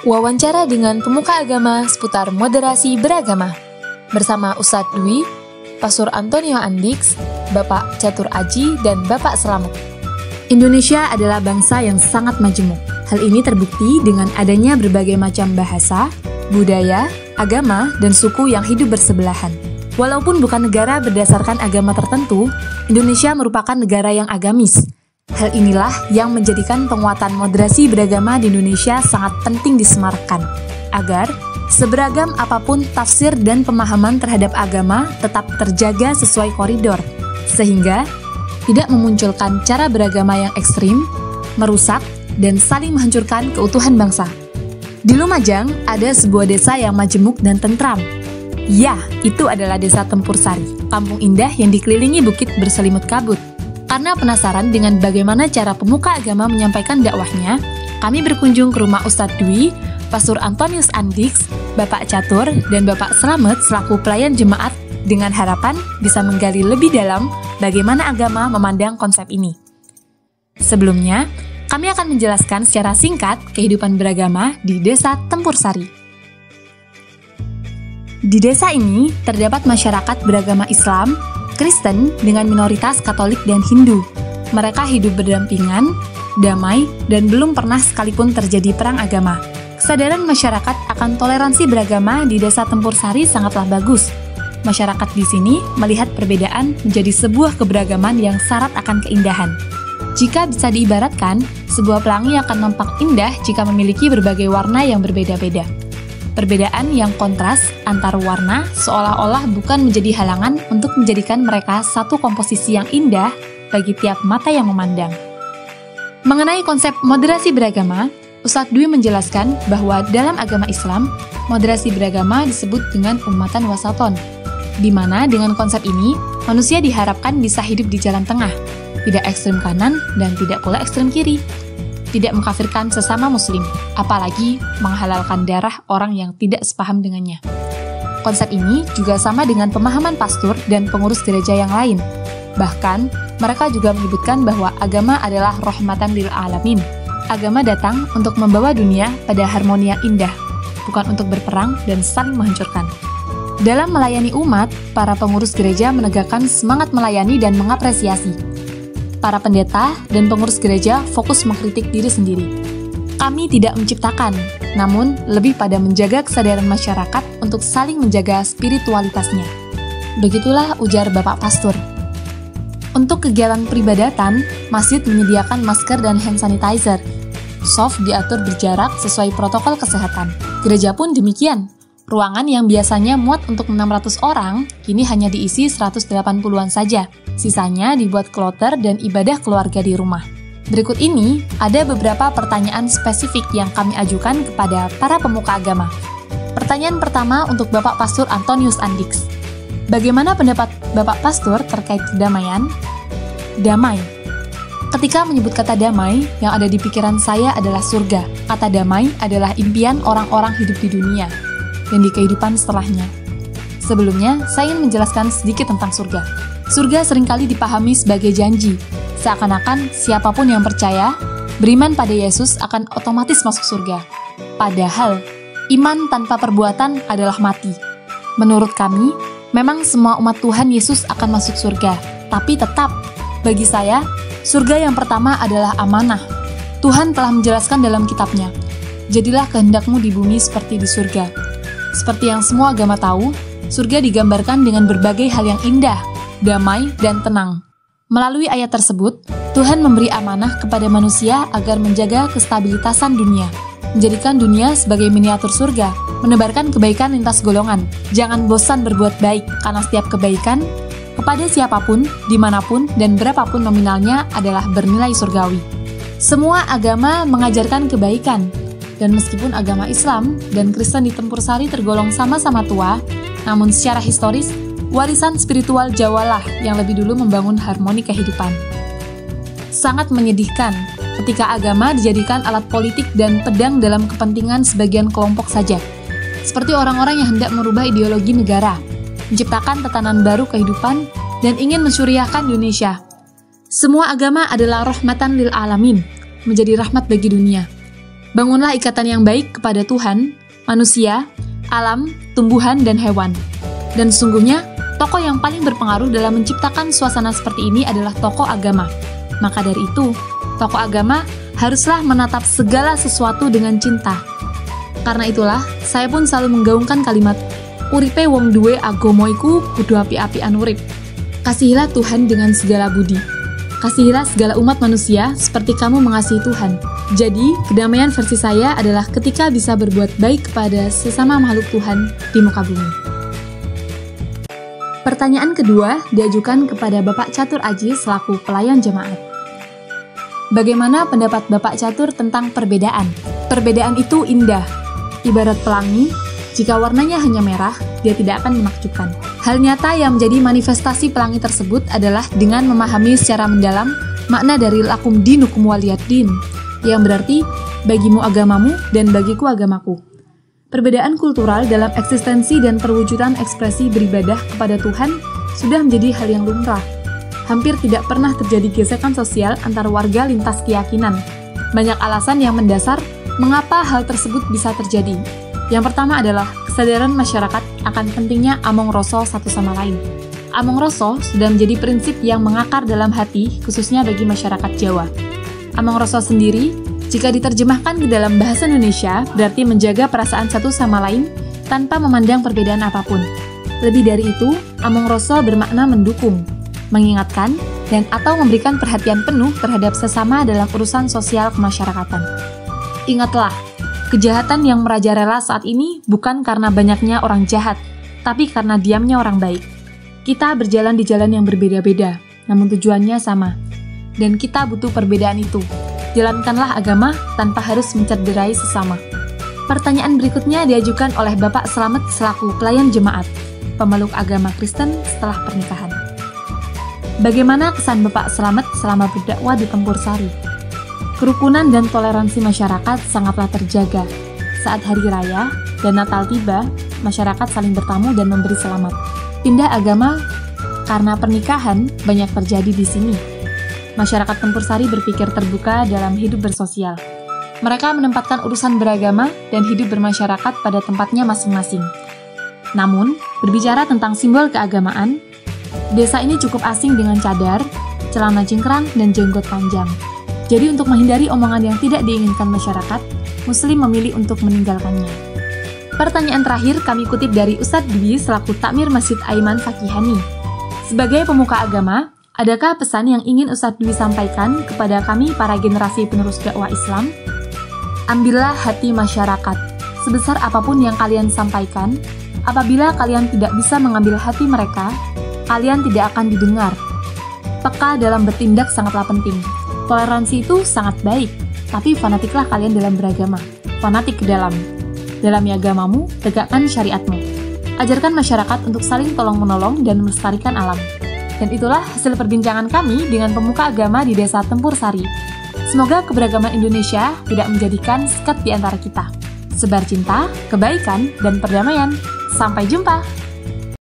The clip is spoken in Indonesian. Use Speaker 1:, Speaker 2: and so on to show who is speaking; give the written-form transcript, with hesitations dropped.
Speaker 1: Wawancara dengan pemuka agama seputar moderasi beragama bersama Ustadz Dwi, Pastor Antonio Andix, Bapak Catur Aji, dan Bapak Selamet. Indonesia adalah bangsa yang sangat majemuk. Hal ini terbukti dengan adanya berbagai macam bahasa, budaya, agama, dan suku yang hidup bersebelahan. Walaupun bukan negara berdasarkan agama tertentu, Indonesia merupakan negara yang agamis. Hal inilah yang menjadikan penguatan moderasi beragama di Indonesia sangat penting disemarkan, agar seberagam apapun tafsir dan pemahaman terhadap agama tetap terjaga sesuai koridor, sehingga tidak memunculkan cara beragama yang ekstrim, merusak, dan saling menghancurkan keutuhan bangsa. Di Lumajang, ada sebuah desa yang majemuk dan tentram. Ya, itu adalah Desa Tempur Sari, kampung indah yang dikelilingi bukit berselimut kabut. Karena penasaran dengan bagaimana cara pemuka agama menyampaikan dakwahnya, kami berkunjung ke rumah Ustadz Dwi, Pastor Antonius Andix, Bapak Catur, dan Bapak Selamet selaku pelayan jemaat dengan harapan bisa menggali lebih dalam bagaimana agama memandang konsep ini. Sebelumnya, kami akan menjelaskan secara singkat kehidupan beragama di Desa Tempur Sari. Di desa ini terdapat masyarakat beragama Islam, Kristen dengan minoritas Katolik dan Hindu. Mereka hidup berdampingan, damai, dan belum pernah sekalipun terjadi perang agama. Kesadaran masyarakat akan toleransi beragama di Desa Tempur Sari sangatlah bagus. Masyarakat di sini melihat perbedaan menjadi sebuah keberagaman yang syarat akan keindahan. Jika bisa diibaratkan, sebuah pelangi akan nampak indah jika memiliki berbagai warna yang berbeda-beda. Perbedaan yang kontras antar warna seolah-olah bukan menjadi halangan untuk menjadikan mereka satu komposisi yang indah bagi tiap mata yang memandang. Mengenai konsep moderasi beragama, Ustadz Dwi menjelaskan bahwa dalam agama Islam, moderasi beragama disebut dengan ummatan wasaton, di mana dengan konsep ini, manusia diharapkan bisa hidup di jalan tengah, tidak ekstrem kanan dan tidak pula ekstrem kiri. Tidak mengkafirkan sesama muslim, apalagi menghalalkan darah orang yang tidak sepaham dengannya. Konsep ini juga sama dengan pemahaman pastor dan pengurus gereja yang lain. Bahkan, mereka juga menyebutkan bahwa agama adalah rahmatan lil alamin. Agama datang untuk membawa dunia pada harmoni yang indah, bukan untuk berperang dan saling menghancurkan. Dalam melayani umat, para pengurus gereja menegakkan semangat melayani dan mengapresiasi. Para pendeta dan pengurus gereja fokus mengkritik diri sendiri. Kami tidak menciptakan, namun lebih pada menjaga kesadaran masyarakat untuk saling menjaga spiritualitasnya. Begitulah ujar Bapak Pastor. Untuk kegiatan peribadatan, masjid menyediakan masker dan hand sanitizer. Soft diatur berjarak sesuai protokol kesehatan. Gereja pun demikian. Ruangan yang biasanya muat untuk 600 orang, kini hanya diisi 180-an saja. Sisanya dibuat kloter dan ibadah keluarga di rumah. Berikut ini ada beberapa pertanyaan spesifik yang kami ajukan kepada para pemuka agama. Pertanyaan pertama untuk Bapak Pastor Antonius Andix. Bagaimana pendapat Bapak Pastor terkait kedamaian? Damai. Ketika menyebut kata damai, yang ada di pikiran saya adalah surga. Kata damai adalah impian orang-orang hidup di dunia dan di kehidupan setelahnya. Sebelumnya, saya ingin menjelaskan sedikit tentang surga. Surga seringkali dipahami sebagai janji, seakan-akan siapapun yang percaya, beriman pada Yesus akan otomatis masuk surga. Padahal, iman tanpa perbuatan adalah mati. Menurut kami, memang semua umat Tuhan Yesus akan masuk surga, tapi tetap, bagi saya, surga yang pertama adalah amanah. Tuhan telah menjelaskan dalam kitabnya, jadilah kehendakmu di bumi seperti di surga. Seperti yang semua agama tahu, surga digambarkan dengan berbagai hal yang indah, damai, dan tenang. Melalui ayat tersebut, Tuhan memberi amanah kepada manusia agar menjaga kestabilitasan dunia, menjadikan dunia sebagai miniatur surga, menebarkan kebaikan lintas golongan. Jangan bosan berbuat baik, karena setiap kebaikan, kepada siapapun, dimanapun, dan berapapun nominalnya adalah bernilai surgawi. Semua agama mengajarkan kebaikan, dan meskipun agama Islam dan Kristen di Tempur Sari tergolong sama-sama tua, namun secara historis, warisan spiritual Jawa lah yang lebih dulu membangun harmoni kehidupan. Sangat menyedihkan ketika agama dijadikan alat politik dan pedang dalam kepentingan sebagian kelompok saja. Seperti orang-orang yang hendak merubah ideologi negara, menciptakan tatanan baru kehidupan, dan ingin mensyuriahkan Indonesia. Semua agama adalah rahmatan lil alamin, menjadi rahmat bagi dunia. Bangunlah ikatan yang baik kepada Tuhan, manusia, alam, tumbuhan, dan hewan. Dan sesungguhnya, tokoh yang paling berpengaruh dalam menciptakan suasana seperti ini adalah tokoh agama. Maka dari itu, tokoh agama haruslah menatap segala sesuatu dengan cinta. Karena itulah, saya pun selalu menggaungkan kalimat, Uripe wong duwe agama iku kudu api-apian urip. Kasihilah Tuhan dengan segala budi. Kasihilah segala umat manusia seperti kamu mengasihi Tuhan. Jadi, kedamaian versi saya adalah ketika bisa berbuat baik kepada sesama makhluk Tuhan di muka bumi. Pertanyaan kedua diajukan kepada Bapak Catur Aji selaku pelayan jemaat. Bagaimana pendapat Bapak Catur tentang perbedaan? Perbedaan itu indah. Ibarat pelangi, jika warnanya hanya merah, dia tidak akan menakjubkan. Hal nyata yang menjadi manifestasi pelangi tersebut adalah dengan memahami secara mendalam makna dari lakum dinukum waliyad din, yang berarti bagimu agamamu dan bagiku agamaku. Perbedaan kultural dalam eksistensi dan perwujudan ekspresi beribadah kepada Tuhan sudah menjadi hal yang lumrah. Hampir tidak pernah terjadi gesekan sosial antar warga lintas keyakinan. Banyak alasan yang mendasar mengapa hal tersebut bisa terjadi. Yang pertama adalah kesadaran masyarakat akan pentingnya among rasa satu sama lain. Among rasa sudah menjadi prinsip yang mengakar dalam hati, khususnya bagi masyarakat Jawa. Among rasa sendiri, jika diterjemahkan ke dalam bahasa Indonesia, berarti menjaga perasaan satu sama lain tanpa memandang perbedaan apapun. Lebih dari itu, among rasa bermakna mendukung, mengingatkan, dan atau memberikan perhatian penuh terhadap sesama dalam urusan sosial kemasyarakatan. Ingatlah, kejahatan yang merajalela saat ini bukan karena banyaknya orang jahat, tapi karena diamnya orang baik. Kita berjalan di jalan yang berbeda-beda, namun tujuannya sama. Dan kita butuh perbedaan itu. Jalankanlah agama tanpa harus mencederai sesama. Pertanyaan berikutnya diajukan oleh Bapak Slamet selaku pelayan jemaat, pemeluk agama Kristen setelah pernikahan. Bagaimana kesan Bapak Slamet selama berdakwah di Tempur Sari? Kerukunan dan toleransi masyarakat sangatlah terjaga. Saat hari raya dan Natal tiba, masyarakat saling bertamu dan memberi selamat. Pindah agama karena pernikahan banyak terjadi di sini. Masyarakat Tempur Sari berpikir terbuka dalam hidup bersosial. Mereka menempatkan urusan beragama dan hidup bermasyarakat pada tempatnya masing-masing. Namun, berbicara tentang simbol keagamaan, desa ini cukup asing dengan cadar, celana cingkrang, dan jenggot panjang. Jadi untuk menghindari omongan yang tidak diinginkan masyarakat, Muslim memilih untuk meninggalkannya. Pertanyaan terakhir kami kutip dari Ustadz Dwi selaku Takmir Masjid Aiman Fakihani. Sebagai pemuka agama, adakah pesan yang ingin Ustadz Dwi sampaikan kepada kami para generasi penerus dakwah Islam? Ambillah hati masyarakat. Sebesar apapun yang kalian sampaikan, apabila kalian tidak bisa mengambil hati mereka, kalian tidak akan didengar. Peka dalam bertindak sangatlah penting. Toleransi itu sangat baik, tapi fanatiklah kalian dalam beragama. Fanatik ke dalam. Dalami agamamu, tegakkan syariatmu. Ajarkan masyarakat untuk saling tolong-menolong dan melestarikan alam. Dan itulah hasil perbincangan kami dengan pemuka agama di Desa Tempur Sari. Semoga keberagaman Indonesia tidak menjadikan sekat di antara kita. Sebar cinta, kebaikan, dan perdamaian. Sampai jumpa!